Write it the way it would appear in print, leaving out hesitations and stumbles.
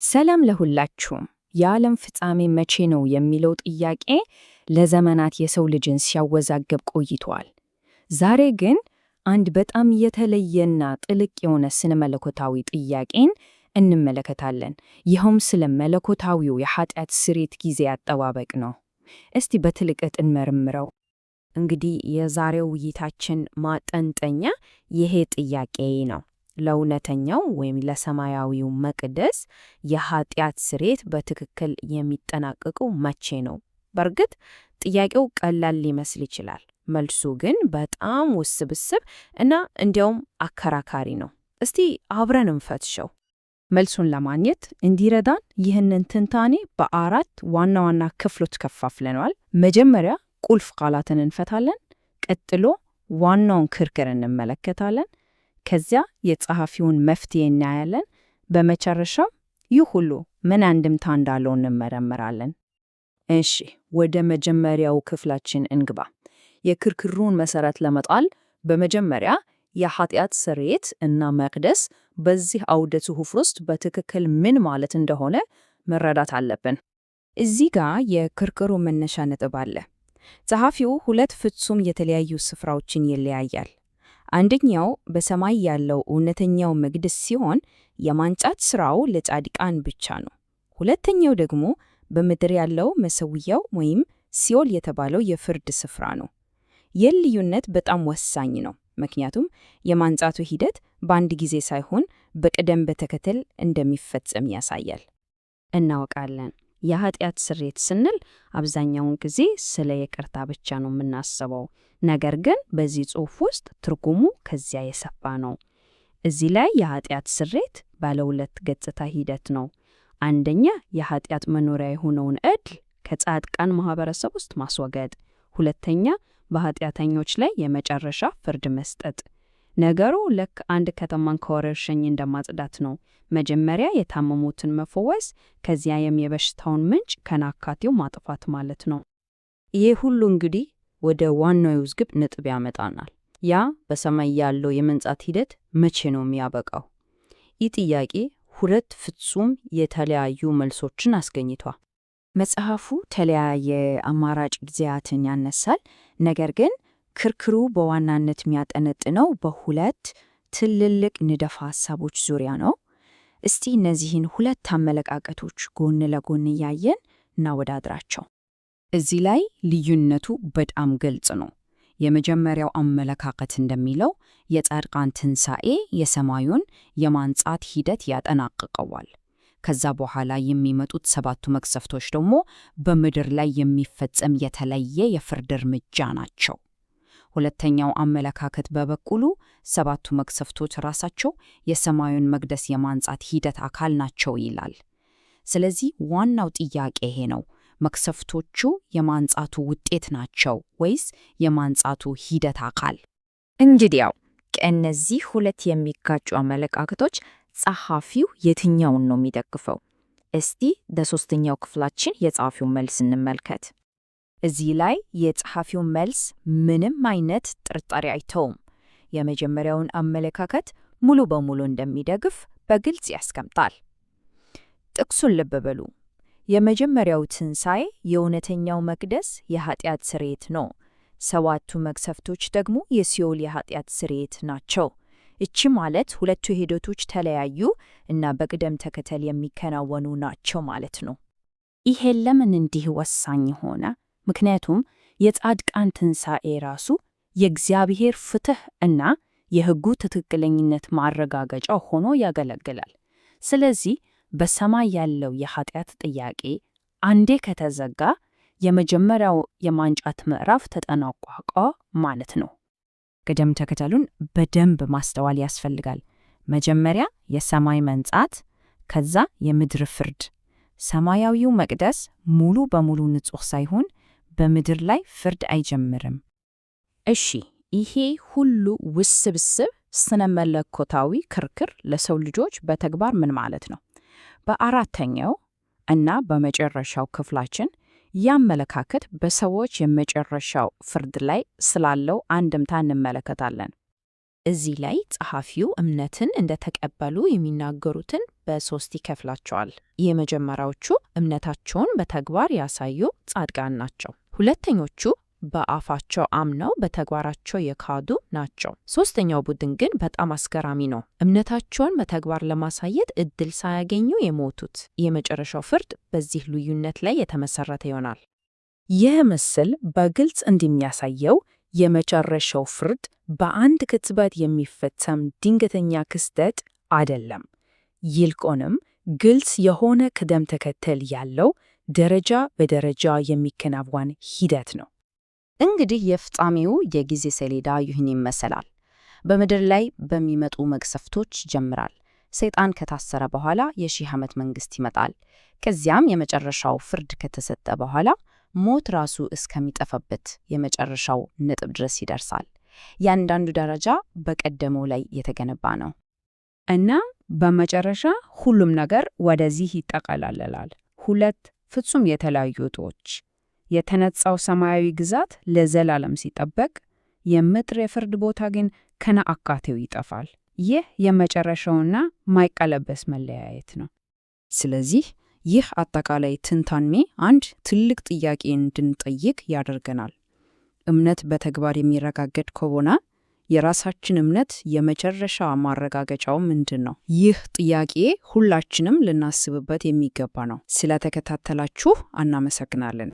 ሰላም ለሁላችሁም። የዓለም ፍጻሜ መቼ ነው የሚለው ጥያቄ ለዘመናት የሰው ልጅን ሲያወዛግብ ቆይቷል። ዛሬ ግን አንድ በጣም የተለየና ጥልቅ የሆነ ስነ መለኮታዊ ጥያቄን እንመለከታለን። ይኸውም ስለ መለኮታዊው የኃጢአት ስርየት ጊዜ አጠባበቅ ነው። እስቲ በጥልቀት እንመርምረው። እንግዲህ የዛሬው ውይይታችን ማጠንጠኛ ይሄ ጥያቄ ነው። ለእውነተኛው ወይም ለሰማያዊው መቅደስ የኃጢአት ስርየት በትክክል የሚጠናቀቀው መቼ ነው? በእርግጥ ጥያቄው ቀላል ሊመስል ይችላል። መልሱ ግን በጣም ውስብስብ እና እንዲያውም አከራካሪ ነው። እስቲ አብረን እንፈትሸው። መልሱን ለማግኘት እንዲረዳን ይህንን ትንታኔ በአራት ዋና ዋና ክፍሎች ከፋፍለነዋል። መጀመሪያ ቁልፍ ቃላትን እንፈታለን። ቀጥሎ ዋናውን ክርክር እንመለከታለን። ከዚያ የጸሐፊውን መፍትሄ እናያለን። በመጨረሻም ይህ ሁሉ ምን አንድምታ እንዳለው እንመረምራለን። እሺ፣ ወደ መጀመሪያው ክፍላችን እንግባ። የክርክሩን መሰረት ለመጣል በመጀመሪያ የኃጢአት ስርየት እና መቅደስ በዚህ አውደ ጽሑፍ ውስጥ በትክክል ምን ማለት እንደሆነ መረዳት አለብን። እዚህ ጋር የክርክሩ መነሻ ነጥብ አለ። ጸሐፊው ሁለት ፍጹም የተለያዩ ስፍራዎችን ይለያያል። አንደኛው በሰማይ ያለው እውነተኛው መቅደስ ሲሆን የማንጻት ሥራው ለጻድቃን ብቻ ነው። ሁለተኛው ደግሞ በምድር ያለው መሠዊያው ወይም ሲኦል የተባለው የፍርድ ስፍራ ነው። ይህ ልዩነት በጣም ወሳኝ ነው፣ ምክንያቱም የማንጻቱ ሂደት በአንድ ጊዜ ሳይሆን በቅደም ተከተል እንደሚፈጸም ያሳያል። እናውቃለን፣ የኃጢአት ስርየት ስንል አብዛኛውን ጊዜ ስለ ይቅርታ ብቻ ነው የምናስበው። ነገር ግን በዚህ ጽሑፍ ውስጥ ትርጉሙ ከዚያ የሰፋ ነው። እዚህ ላይ የኃጢአት ስርየት ባለ ሁለት ገጽታ ሂደት ነው። አንደኛ የኃጢአት መኖሪያ የሆነውን ዕድል ከጻድቃን ማህበረሰብ ውስጥ ማስወገድ፣ ሁለተኛ በኃጢአተኞች ላይ የመጨረሻ ፍርድ መስጠት። ነገሩ ልክ አንድ ከተማን ከወረርሽኝ እንደማጽዳት ነው። መጀመሪያ የታመሙትን መፈወስ፣ ከዚያ የበሽታውን ምንጭ ከናካቴው ማጥፋት ማለት ነው። ይህ ሁሉ እንግዲህ ወደ ዋናው የውዝግብ ነጥብ ያመጣናል። ያ በሰማይ ያለው የመንጻት ሂደት መቼ ነው የሚያበቃው? ይህ ጥያቄ ሁለት ፍጹም የተለያዩ መልሶችን አስገኝቷል። መጽሐፉ ተለያየ አማራጭ ጊዜያትን ያነሳል። ነገር ግን ክርክሩ በዋናነት የሚያጠነጥነው በሁለት ትልልቅ ንድፈ ሐሳቦች ዙሪያ ነው። እስቲ እነዚህን ሁለት አመለካከቶች ጎን ለጎን እያየን እናወዳድራቸው። እዚህ ላይ ልዩነቱ በጣም ግልጽ ነው። የመጀመሪያው አመለካከት እንደሚለው የጻድቃን ትንሣኤ የሰማዩን የማንጻት ሂደት ያጠናቅቀዋል። ከዛ በኋላ የሚመጡት ሰባቱ መቅሰፍቶች ደግሞ በምድር ላይ የሚፈጸም የተለየ የፍርድ እርምጃ ናቸው። ሁለተኛው አመለካከት በበኩሉ ሰባቱ መቅሰፍቶች ራሳቸው የሰማዩን መቅደስ የማንጻት ሂደት አካል ናቸው ይላል። ስለዚህ ዋናው ጥያቄ ይሄ ነው። መቅሰፍቶቹ የማንጻቱ ውጤት ናቸው ወይስ የማንጻቱ ሂደት አካል? እንግዲያው ከእነዚህ ሁለት የሚጋጩ አመለካከቶች ጸሐፊው የትኛውን ነው የሚደግፈው? እስቲ በሶስተኛው ክፍላችን የጸሐፊውን መልስ እንመልከት። እዚህ ላይ የጸሐፊው መልስ ምንም አይነት ጥርጣሬ አይተውም። የመጀመሪያውን አመለካከት ሙሉ በሙሉ እንደሚደግፍ በግልጽ ያስቀምጣል። ጥቅሱን ልብ በሉ። የመጀመሪያው ትንሣኤ የእውነተኛው መቅደስ የኃጢአት ስርየት ነው። ሰባቱ መቅሰፍቶች ደግሞ የሲኦል የኃጢአት ስርየት ናቸው። እቺ ማለት ሁለቱ ሂደቶች ተለያዩ እና በቅደም ተከተል የሚከናወኑ ናቸው ማለት ነው። ይሄ ለምን እንዲህ ወሳኝ ሆነ? ምክንያቱም የጻድቃን ትንሣኤ ራሱ የእግዚአብሔር ፍትሕ እና የሕጉ ትክክለኝነት ማረጋገጫ ሆኖ ያገለግላል። ስለዚህ በሰማይ ያለው የኃጢአት ጥያቄ አንዴ ከተዘጋ የመጀመሪያው የማንጻት ምዕራፍ ተጠናቀቀ ማለት ነው። ቅደም ተከተሉን በደንብ ማስተዋል ያስፈልጋል። መጀመሪያ የሰማይ መንጻት፣ ከዛ የምድር ፍርድ። ሰማያዊው መቅደስ ሙሉ በሙሉ ንጹሕ ሳይሆን በምድር ላይ ፍርድ አይጀምርም። እሺ፣ ይሄ ሁሉ ውስብስብ ስነ መለኮታዊ ክርክር ለሰው ልጆች በተግባር ምን ማለት ነው? በአራተኛው እና በመጨረሻው ክፍላችን ያመለካከት በሰዎች የመጨረሻው ፍርድ ላይ ስላለው አንድምታ እንመለከታለን። እዚህ ላይ ጸሐፊው እምነትን እንደተቀበሉ የሚናገሩትን በ3 ይከፍላቸዋል። የመጀመሪያዎቹ እምነታቸውን በተግባር ያሳዩ ጻድቃን ናቸው። ሁለተኞቹ በአፋቸው አምነው በተግባራቸው የካዱ ናቸው። ሶስተኛው ቡድን ግን በጣም አስገራሚ ነው። እምነታቸውን በተግባር ለማሳየት እድል ሳያገኙ የሞቱት። የመጨረሻው ፍርድ በዚህ ልዩነት ላይ የተመሰረተ ይሆናል። ይህ ምስል በግልጽ እንደሚያሳየው የመጨረሻው ፍርድ በአንድ ቅጽበት የሚፈጸም ድንገተኛ ክስተት አይደለም። ይልቁንም ግልጽ የሆነ ቅደም ተከተል ያለው ደረጃ በደረጃ የሚከናወን ሂደት ነው። እንግዲህ የፍጻሜው የጊዜ ሰሌዳ ይህን ይመስላል። በምድር ላይ በሚመጡ መቅሰፍቶች ይጀምራል። ሰይጣን ከታሰረ በኋላ የ1000 ዓመት መንግሥት ይመጣል። ከዚያም የመጨረሻው ፍርድ ከተሰጠ በኋላ ሞት ራሱ እስከሚጠፋበት የመጨረሻው ነጥብ ድረስ ይደርሳል። ያንዳንዱ ደረጃ በቀደመው ላይ የተገነባ ነው እና በመጨረሻ ሁሉም ነገር ወደዚህ ይጠቃለላል። 2 ፍጹም የተለያዩ ዕጣዎች። የተነጻው ሰማያዊ ግዛት ለዘላለም ሲጠበቅ፣ የምድር የፍርድ ቦታ ግን ከነአካቴው ይጠፋል። ይህ የመጨረሻውና ማይቀለበስ መለያየት ነው። ስለዚህ ይህ አጠቃላይ ትንታኔ አንድ ትልቅ ጥያቄ እንድንጠይቅ ያደርገናል። እምነት በተግባር የሚረጋገጥ ከሆነ የራሳችን እምነት የመጨረሻ ማረጋገጫው ምንድን ነው? ይህ ጥያቄ ሁላችንም ልናስብበት የሚገባ ነው። ስለተከታተላችሁ እናመሰግናለን።